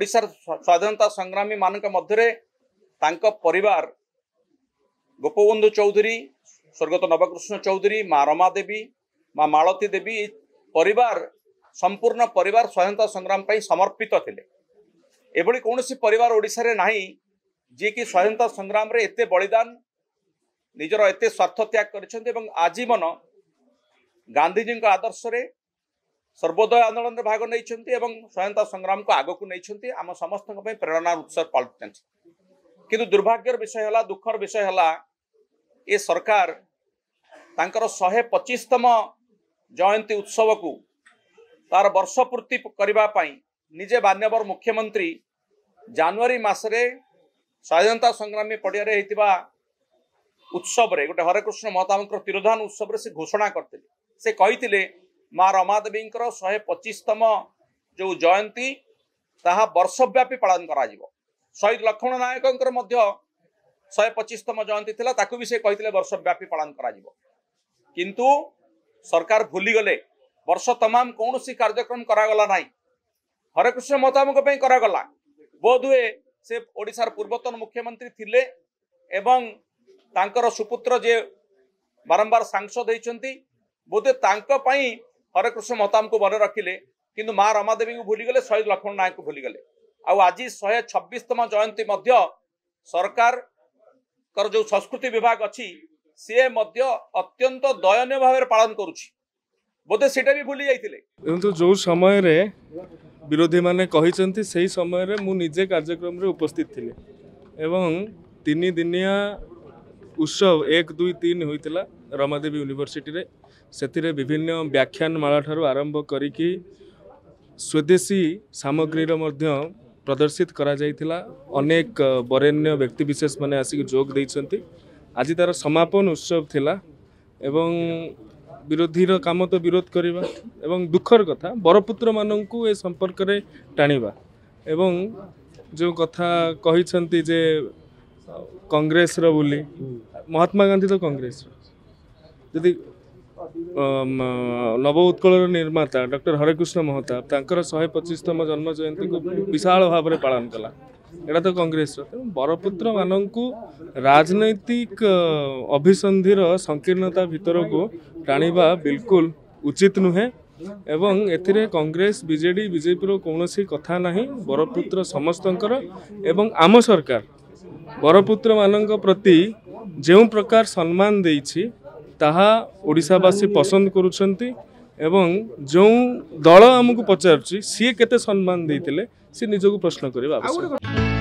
ओडिशार स्वाधीनता संग्रामी मानक मध्य परिवार गोपबंधु चौधरी, स्वर्गत नवकृष्ण चौधरी, माँ रमा देवी, माँ मालती देवी परिवार संपूर्ण परिवार स्वाधीनता संग्राम पर समर्पित थिले। एभली कौन परिवार ओडिशा रे नाही जी कि स्वाधीनता संग्राम रे एते बलिदान निजर एते स्वार्थ त्याग करिसेंते एवं आजीवन गांधीजी आदर्श रे सर्वोदय आंदोलन रे भाग नहीं स्वाधीनता संग्राम को आगक नहीं आम समस्त प्रेरणा उत्स पलटि। किंतु दुर्भाग्यर विषय है, दुखर विषय है, ये सरकार तांकर 125तम जयंती उत्सव को तार वर्ष पूर्ति करने निजे मान्यवर मुख्यमंत्री जनवरी मासरे स्वाधीनता संग्रामी पड़िया उत्सव रे गोटे हरेकृष्ण महताब तिरोधान उत्सव से घोषणा करते से कही माँ रमादेवी 125तम जो जयंती ताहा वर्षव्यापी पालन करा जिवो। शहीद लक्ष्मण नायक 125तम जयंती थिला ताकू भी से कही वर्षव्यापी पालन करा जिवो। किंतु सरकार भूली गले वर्ष तमाम कौन सी कार्यक्रम करागला नहीं, हरेकृष्ण महताब करागला। बोध हुए से ओडिशार पूर्वतन मुख्यमंत्री थिले एवं तांकर सुपुत्र जे बारंबार सांसद होती बोधे तांकपाई हरेकृष्ण महताब को मन रखिले, किंतु माँ रमादेवी को भूलीगले, शहीद लक्ष्मण नायक को भूलीगले। आज 126तम जयंती मध्य सरकार कर जो संस्कृति विभाग अच्छी सी अत्यंत दयनीय भाव पालन करुछि, बोधे सेटा भी भूली जाइतिले। जो समय रे विरोधी माने कहिसंती सही समय रे मु निजे कार्यक्रम रे उपस्थित थिले एवं 3 दिनिया उत्सव 1, 2, 3 होइतिला रमादेवी यूनिवर्सिटी रे। सेतिरे विभिन्न व्याख्यान माला ठारू आरंभ करिकी स्वदेशी सामग्री मध्य प्रदर्शित करा जाइतिला। अनेक बरेण्य व्यक्ति विशेष माने आसिक जोग दैछंती। आज तार समापन उत्सव थिला एवं विरोधीर काम तो विरोध करिबा एवं दुखर कथा बरपुत्र माननकु ए संपर्क रे टाणीबा एवं जो कथा कहिसंती जे कांग्रेस रो बोली महात्मा गांधी तो कांग्रेस यदि नव उत्कल निर्माता डॉक्टर हरेकृष्ण महताब तांकर 125तम जन्म जयंती को विशाल भाव में पालन कला, एटा तो कांग्रेस बरपुत्र माननकु राजनैतिक अभिसंधिर संकीर्णता भितर को टाणीबा बिल्कुल उचित नुहे एवं एथिरे कांग्रेस बीजेडी बीजेपी कौन कथा नहीं। बरपुत्र समस्तंकर एवं आम सरकार बरपुत्र मानक प्रति जो प्रकार सम्मान देइछि ताहा ओडिशावासी पसंद करुछंती एवं जो दल आमको पचारुछि सी केते सम्मान देइतिले सी निजको प्रश्न करिबा आवश्यक।